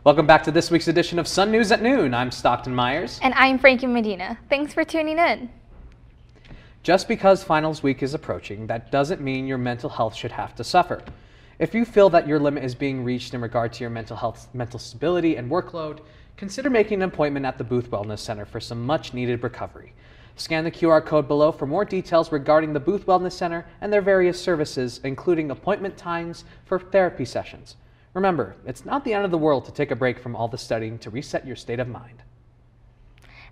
Welcome back to this week's edition of Sun News at Noon. I'm Stockton Myers. And I'm Frankie Medina. Thanks for tuning in. Just because finals week is approaching, that doesn't mean your mental health should have to suffer. If you feel that your limit is being reached in regard to your mental stability and workload, consider making an appointment at the Booth Wellness Center for some much-needed recovery. Scan the QR code below for more details regarding the Booth Wellness Center and their various services, including appointment times for therapy sessions. Remember, it's not the end of the world to take a break from all the studying to reset your state of mind.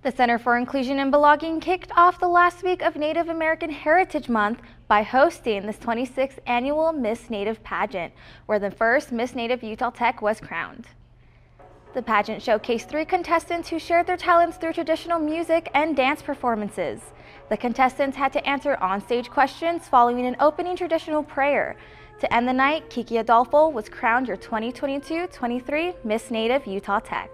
The Center for Inclusion and Belonging kicked off the last week of Native American Heritage Month by hosting this 26th annual Miss Native pageant, where the first Miss Native Utah Tech was crowned. The pageant showcased 3 contestants who shared their talents through traditional music and dance performances. The contestants had to answer on-stage questions following an opening traditional prayer. To end the night, Kiki Adolfo was crowned your 2022-23 Miss Native Utah Tech.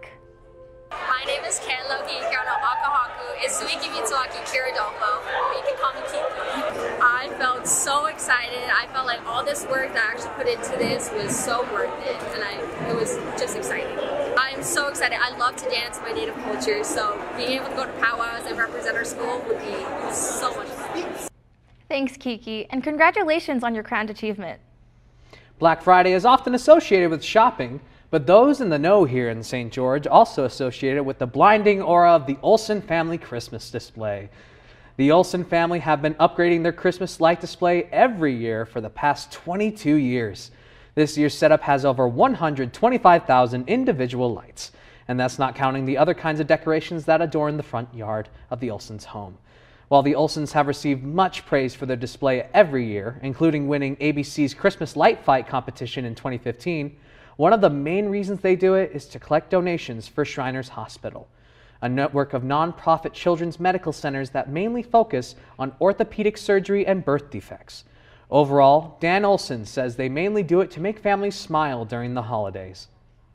My name is Ken Loki Hirano Akahaku. It's Suiki Mitsuaki Kiradolfo, but you can call me Kiki. I felt so excited. I felt like all this work that I actually put into this was so worth it, and it was just exciting. I'm so excited. I love to dance my native culture, so being able to go to powwows and represent our school would be so much fun. Thanks, Kiki, and congratulations on your crowned achievement. Black Friday is often associated with shopping, but those in the know here in St. George also associate it with the blinding aura of the Olsen family Christmas display. The Olsen family have been upgrading their Christmas light display every year for the past 22 years. This year's setup has over 125,000 individual lights, and that's not counting the other kinds of decorations that adorn the front yard of the Olsens' home. While the Olsens have received much praise for their display every year, including winning ABC's Christmas Light Fight competition in 2015, one of the main reasons they do it is to collect donations for Shriners Hospital, a network of nonprofit children's medical centers that mainly focus on orthopedic surgery and birth defects. Overall, Dan Olsen says they mainly do it to make families smile during the holidays.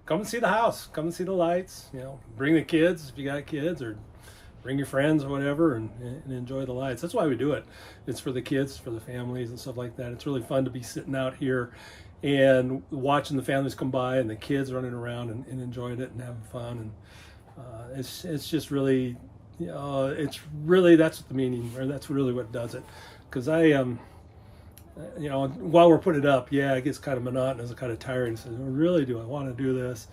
Come and see the house, come and see the lights, bring the kids if you got kids, or bring your friends or whatever, and enjoy the lights. That's why we do it. It's for the kids, for the families and stuff like that. It's really fun to be sitting out here and watching the families come by and the kids running around and enjoying it and having fun. And it's just really, it's really, that's the meaning, or that's really what does it. Because while we're putting it up, it gets kind of monotonous and kind of tiring. So really, do I want to do this?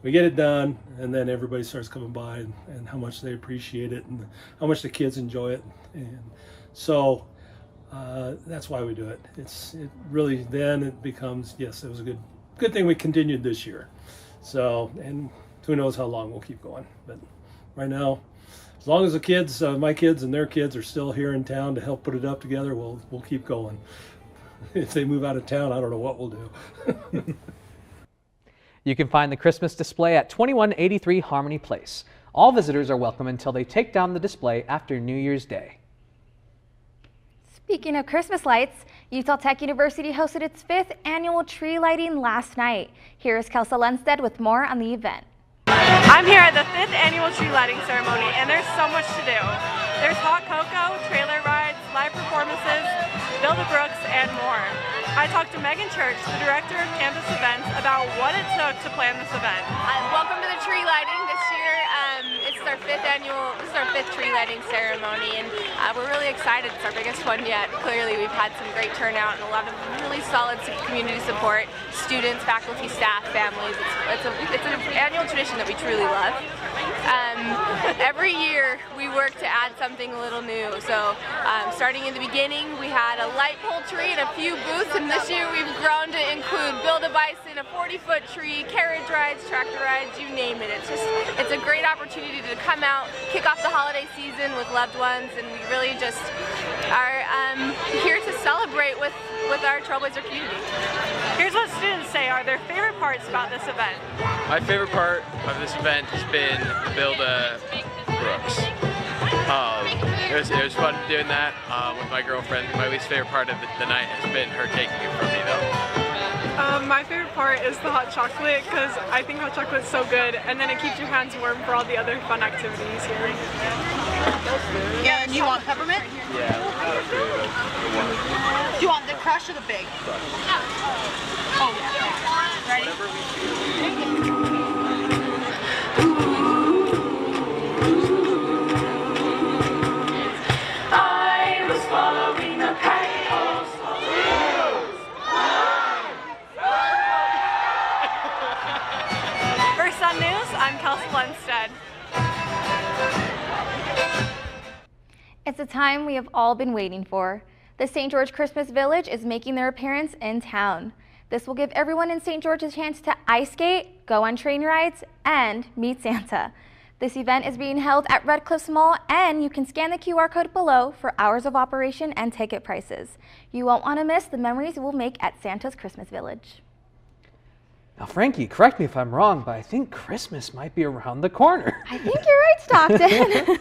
We get it done, and then everybody starts coming by and how much they appreciate it and how much the kids enjoy it. And so that's why we do it. It really, then it becomes, yes, it was a good thing we continued this year. So, and who knows how long we'll keep going. But right now, as long as the kids, my kids and their kids are still here in town to help put it up together, we'll keep going. If they move out of town, I don't know what we'll do. You can find the Christmas display at 2183 Harmony Place. All visitors are welcome until they take down the display after New Year's Day. Speaking of Christmas lights, Utah Tech University hosted its 5th annual tree lighting last night. Here is Kelsa Lundstedt with more on the event. I'm here at the 5th annual tree lighting ceremony, and there's so much to do. There's hot cocoa, trailer rides, live performances, Build a Brooks, and more. I talked to Megan Church, the director of campus events, about what it took to plan this event. Welcome to the tree lighting this year. It's our 5th tree lighting ceremony, and we're really excited. It's our biggest one yet. Clearly, we've had some great turnout and a lot of really solid community support, students, faculty, staff, families. It's an annual tradition that we truly love. Every year we work to add something a little new. So starting in the beginning, we had a light pole tree and a few booths, and this year we've grown to include Build a Bison, a 40-foot tree, carriage rides, tractor rides, you name it. It's a great opportunity to come out, kick off the holiday season with loved ones, and we really just are here to celebrate with our Trailblazer community. Here's what students say are their favorite parts about this event. My favorite part of this event has been the Build a Brooks. It was fun doing that with my girlfriend. My least favorite part of the night has been her taking it from me though. My favorite part is the hot chocolate, because I think hot chocolate is so good, and then it keeps your hands warm for all the other fun activities here. Yeah, and you want peppermint? Yeah. Do you want the crush or the big? Oh, yeah. Ready? News, I'm Kelsey Lundstedt. It's a time we have all been waiting for. The St. George Christmas Village is making their appearance in town. This will give everyone in St. George a chance to ice skate, go on train rides, and meet Santa. This event is being held at Red Cliffs Mall, and you can scan the QR code below for hours of operation and ticket prices. You won't want to miss the memories you will make at Santa's Christmas Village. Now, Frankie, correct me if I'm wrong, but I think Christmas might be around the corner. I think you're right, Stockton.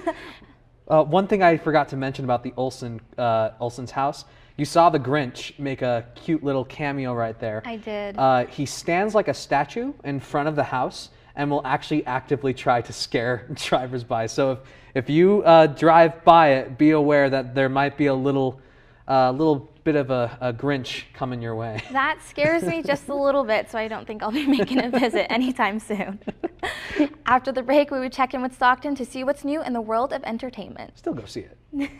One thing I forgot to mention about the Olsen's house, you saw the Grinch make a cute little cameo right there. I did. He stands like a statue in front of the house and will actually actively try to scare drivers by. So if you drive by it, be aware that there might be a little bit of a Grinch coming your way. That scares me just a little bit, so I don't think I'll be making a visit anytime soon. After the break, we would check in with Stockton to see what's new in the world of entertainment. Still go see it.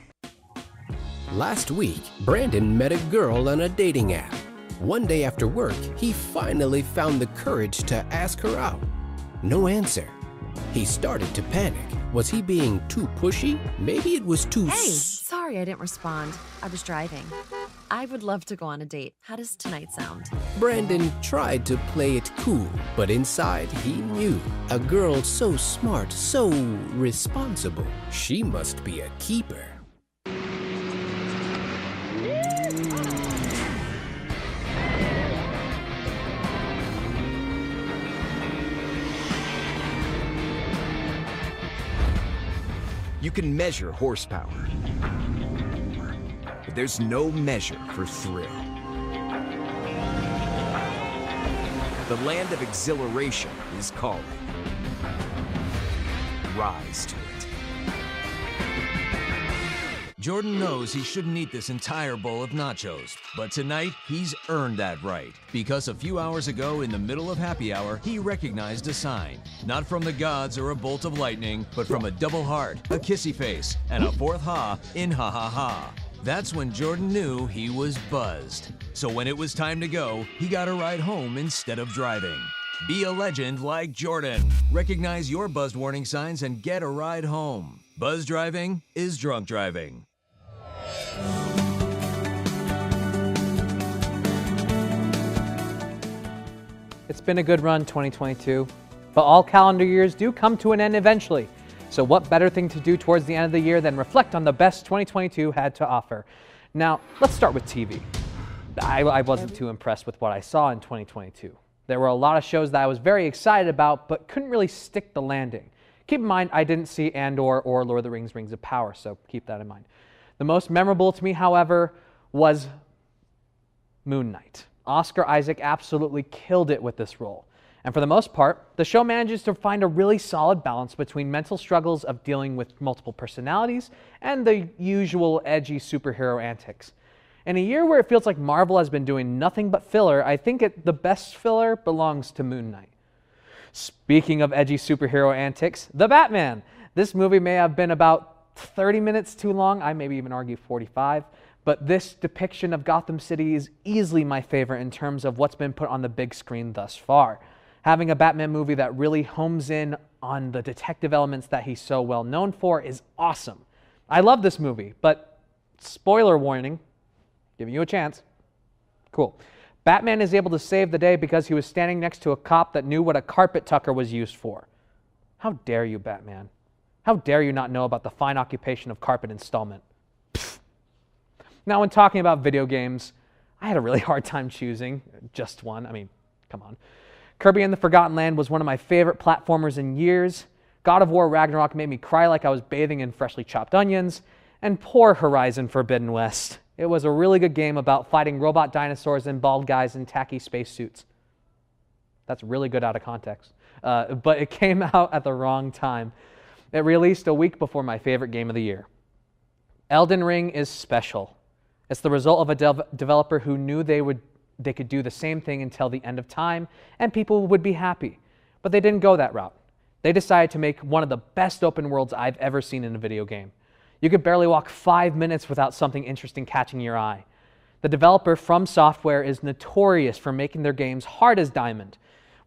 Last week, Brandon met a girl on a dating app. One day after work, he finally found the courage to ask her out. No answer. He started to panic. Was he being too pushy? Maybe it was too Sorry I didn't respond. I was driving. I would love to go on a date. How does tonight sound? Brandon tried to play it cool, but inside he knew. A girl so smart, so responsible. She must be a keeper. You can measure horsepower, but there's no measure for thrill. The land of exhilaration is calling. Rise to it. Jordan knows he shouldn't eat this entire bowl of nachos, but tonight he's earned that right. Because a few hours ago, in the middle of happy hour, he recognized a sign. Not from the gods or a bolt of lightning, but from a double heart, a kissy face, and a fourth ha in ha ha ha. That's when Jordan knew he was buzzed. So when it was time to go, he got a ride home instead of driving. Be a legend like Jordan. Recognize your buzzed warning signs and get a ride home. Buzz driving is drunk driving. It's been a good run, 2022, but all calendar years do come to an end eventually. So what better thing to do towards the end of the year than reflect on the best 2022 had to offer? Now, let's start with TV. I wasn't too impressed with what I saw in 2022. There were a lot of shows that I was very excited about, but couldn't really stick the landing. Keep in mind, I didn't see Andor or Lord of the Rings, Rings of Power, so keep that in mind. The most memorable to me, however, was Moon Knight. Oscar Isaac absolutely killed it with this role. And for the most part, the show manages to find a really solid balance between mental struggles of dealing with multiple personalities and the usual edgy superhero antics. In a year where it feels like Marvel has been doing nothing but filler, I think the best filler belongs to Moon Knight. Speaking of edgy superhero antics, The Batman. This movie may have been about 30 minutes too long, I maybe even argue 45, but this depiction of Gotham City is easily my favorite in terms of what's been put on the big screen thus far. Having a Batman movie that really homes in on the detective elements that he's so well known for is awesome. I love this movie, but spoiler warning, giving you a chance. Cool. Batman is able to save the day because he was standing next to a cop that knew what a carpet tucker was used for. How dare you, Batman? How dare you not know about the fine occupation of carpet installment? Pfft. Now, when talking about video games, I had a really hard time choosing just one. I mean, come on. Kirby and the Forgotten Land was one of my favorite platformers in years. God of War Ragnarok made me cry like I was bathing in freshly chopped onions. And poor Horizon Forbidden West. It was a really good game about fighting robot dinosaurs and bald guys in tacky spacesuits. That's really good out of context. But it came out at the wrong time. It released a week before my favorite game of the year. Elden Ring is special. It's the result of a developer who knew they could do the same thing until the end of time and people would be happy. But they didn't go that route. They decided to make one of the best open worlds I've ever seen in a video game. You could barely walk 5 minutes without something interesting catching your eye. The developer From Software is notorious for making their games hard as diamond.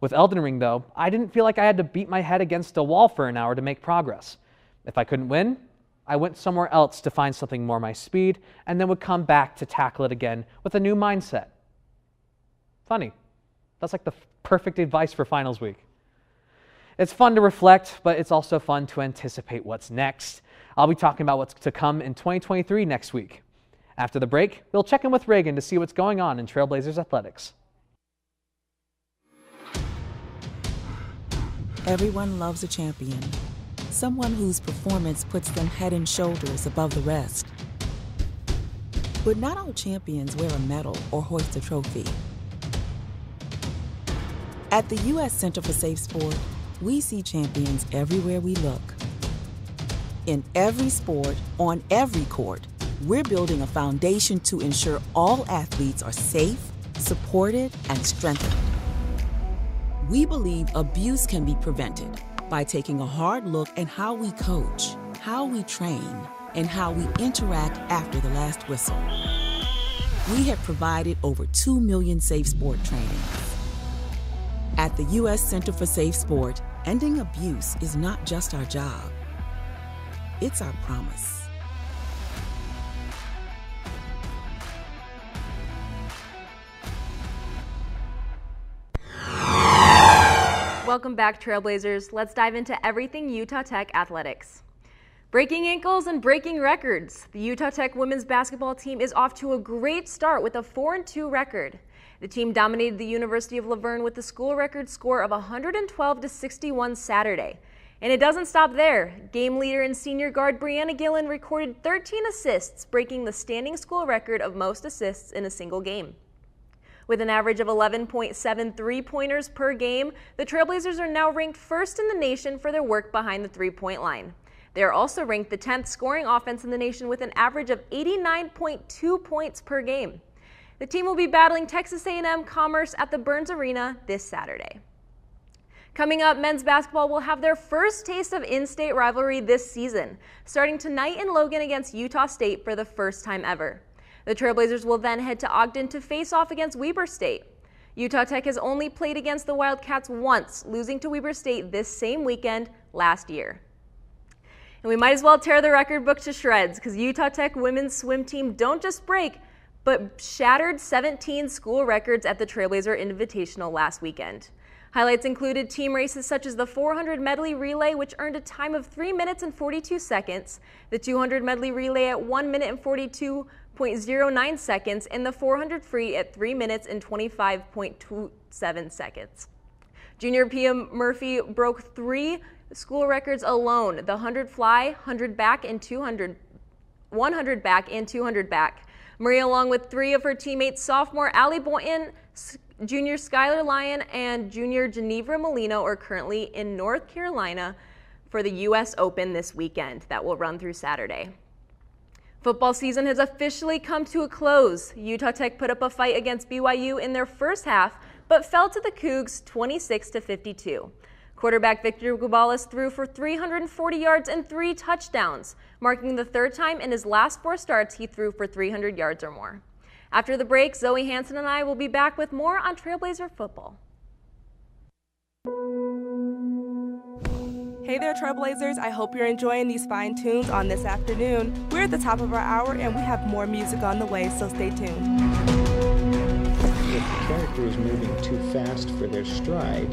With Elden Ring, though, I didn't feel like I had to beat my head against a wall for an hour to make progress. If I couldn't win, I went somewhere else to find something more my speed, and then would come back to tackle it again with a new mindset. Funny. That's like the perfect advice for finals week. It's fun to reflect, but it's also fun to anticipate what's next. I'll be talking about what's to come in 2023 next week. After the break, we'll check in with Reagan to see what's going on in Trailblazers athletics. Everyone loves a champion, someone whose performance puts them head and shoulders above the rest. But not all champions wear a medal or hoist a trophy. At the U.S. Center for Safe Sport, we see champions everywhere we look. In every sport, on every court, we're building a foundation to ensure all athletes are safe, supported, and strengthened. We believe abuse can be prevented by taking a hard look at how we coach, how we train, and how we interact after the last whistle. We have provided over 2 million safe sport trainings. At the U.S. Center for Safe Sport, ending abuse is not just our job, it's our promise. Welcome back, Trailblazers. Let's dive into everything Utah Tech athletics. Breaking ankles and breaking records. The Utah Tech women's basketball team is off to a great start with a 4-2 record. The team dominated the University of La Verne with the school record score of 112-61 Saturday. And it doesn't stop there. Game leader and senior guard Brianna Gillen recorded 13 assists, breaking the standing school record of most assists in a single game. With an average of 11.7 three-pointers per game, the Trailblazers are now ranked first in the nation for their work behind the three-point line. They are also ranked the 10th scoring offense in the nation with an average of 89.2 points per game. The team will be battling Texas A&M Commerce at the Burns Arena this Saturday. Coming up, men's basketball will have their first taste of in-state rivalry this season, starting tonight in Logan against Utah State for the first time ever. The Trailblazers will then head to Ogden to face off against Weber State. Utah Tech has only played against the Wildcats once, losing to Weber State this same weekend last year. And we might as well tear the record book to shreds, because Utah Tech women's swim team don't just break, but shattered 17 school records at the Trailblazer Invitational last weekend. Highlights included team races such as the 400 medley relay, which earned a time of 3 minutes and 42 seconds, the 200 medley relay at 1 minute and 42.09 seconds, and the 400 free at 3 minutes and 25.27 seconds. Junior Pia Murphy broke 3 school records alone: the 100 fly, 100 back, and 100 back and 200 back. Maria, along with 3 of her teammates, sophomore Allie Boynton, junior Skylar Lyon, and junior Genevra Molino, are currently in North Carolina for the U.S. Open this weekend that will run through Saturday. Football season has officially come to a close. Utah Tech put up a fight against BYU in their first half, but fell to the Cougs 26-52. Quarterback Victor Gubales threw for 340 yards and 3 touchdowns, marking the 3rd time in his last 4 starts he threw for 300 yards or more. After the break, Zoe Hansen and I will be back with more on Trailblazer football. Hey there, Trailblazers. I hope you're enjoying these fine tunes on this afternoon. We're at the top of our hour and we have more music on the way, so stay tuned. If the character is moving too fast for their stride,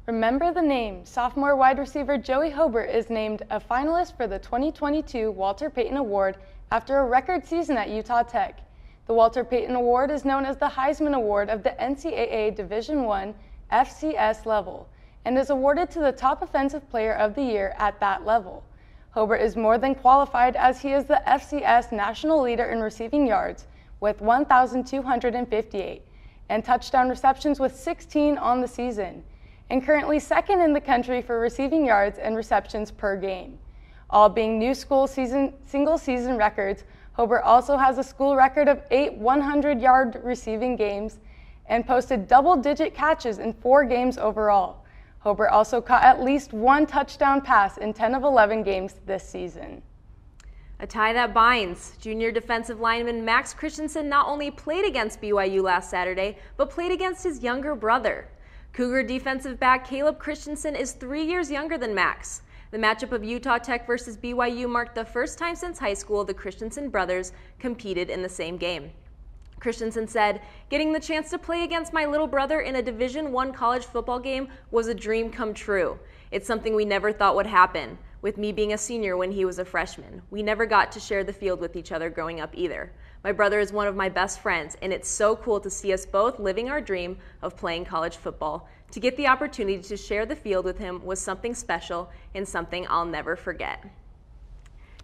Remember the name. Sophomore wide receiver Joey Hobert is named a finalist for the 2022 Walter Payton Award after a record season at Utah Tech. The Walter Payton Award is known as the Heisman Award of the NCAA Division I FCS level and is awarded to the top offensive player of the year at that level. Hobert is more than qualified as he is the FCS national leader in receiving yards with 1,258 and touchdown receptions with 16 on the season, and currently 2nd in the country for receiving yards and receptions per game. All being new school single season records, Hobert also has a school record of 8 100-yard receiving games and posted double-digit catches in 4 games overall. Hobert also caught at least 1 touchdown pass in 10 of 11 games this season. A tie that binds. Junior defensive lineman Max Christensen not only played against BYU last Saturday, but played against his younger brother. Cougar defensive back Caleb Christensen is 3 years younger than Max. The matchup of Utah Tech versus BYU marked the first time since high school the Christensen brothers competed in the same game. Christensen said, "Getting the chance to play against my little brother in a Division I college football game was a dream come true. It's something we never thought would happen, with me being a senior when he was a freshman. We never got to share the field with each other growing up either. My brother is one of my best friends, and it's so cool to see us both living our dream of playing college football. To get the opportunity to share the field with him was something special and something I'll never forget."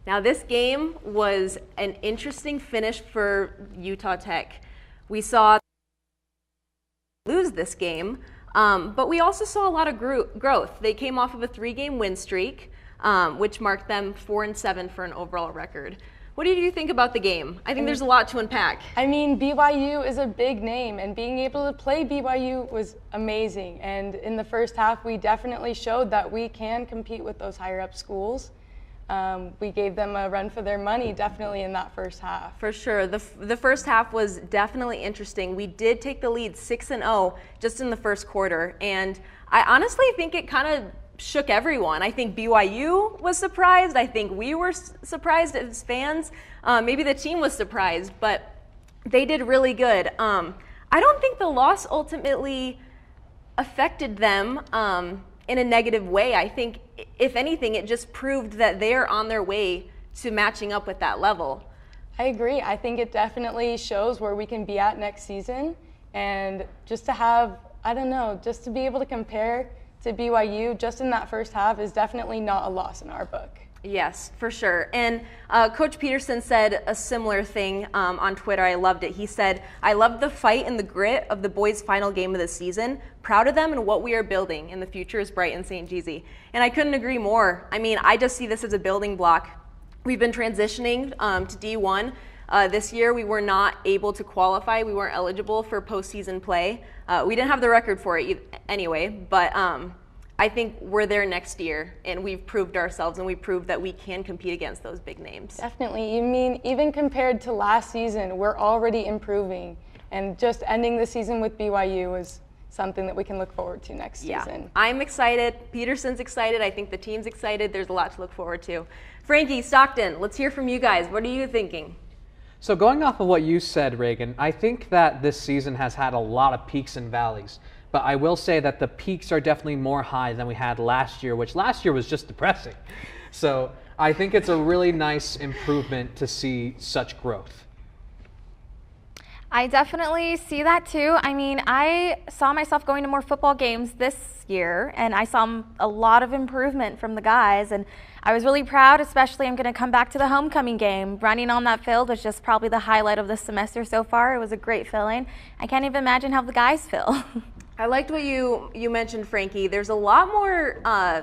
Now, this game was an interesting finish for Utah Tech. We saw lose this game, but we also saw a lot of growth. They came off of a 3-game win streak, which marked them 4-7 for an overall record. What did you think about the game? I think there's a lot to unpack. I mean, BYU is a big name, and being able to play BYU was amazing. And in the first half, we definitely showed that we can compete with those higher-up schools. We gave them a run for their money, definitely, in that first half. For sure. The first half was definitely interesting. We did take the lead 6-0 just in the first quarter, and I honestly think it kind of shook everyone. I think BYU was surprised. I think we were surprised as fans. Maybe the team was surprised, but they did really good. I don't think the loss ultimately affected them in a negative way. I think, if anything, it just proved that they're on their way to matching up with that level. I agree. I think it definitely shows where we can be at next season. And just to have, I don't know, just to be able to compare to BYU just in that first half is definitely not a loss in our book. Yes, for sure. And Coach Peterson said a similar thing on Twitter. I loved it. He said, "I love the fight and the grit of the boys' final game of the season. Proud of them and what we are building, and the future is bright in St. Geezy." And I couldn't agree more. I mean, I just see this as a building block. We've been transitioning to D1. This year, we were not able to qualify. We weren't eligible for postseason play. We didn't have the record for it anyway, but I think we're there next year, and we've proved ourselves, and we proved that we can compete against those big names. Definitely. You mean, even compared to last season, we're already improving, and just ending the season with BYU is something that we can look forward to next season. I'm excited. Peterson's excited. I think the team's excited. There's a lot to look forward to. Frankie, Stockton, let's hear from you guys. What are you thinking? So going off of what you said, Reagan, I think that this season has had a lot of peaks and valleys. But I will say that the peaks are definitely more high than we had last year, which last year was just depressing. So I think it's a really nice improvement to see such growth. I definitely see that too. I mean, I saw myself going to more football games this year, and I saw a lot of improvement from the guys, and I was really proud. Especially, I'm going to come back to the homecoming game. Running on that field was just probably the highlight of the semester so far. It was a great feeling. I can't even imagine how the guys feel. I liked what you mentioned, Frankie. There's a lot more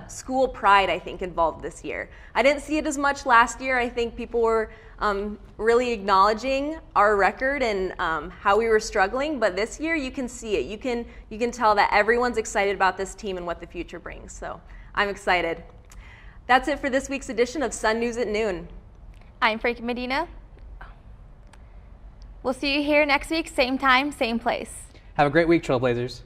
school pride, I think, involved this year. I didn't see it as much last year. I think people were really acknowledging our record and how we were struggling. But this year, you can see it. You can tell that everyone's excited about this team and what the future brings. So I'm excited. That's it for this week's edition of Sun News at Noon. I'm Frankie Medina. We'll see you here next week, same time, same place. Have a great week, Trailblazers.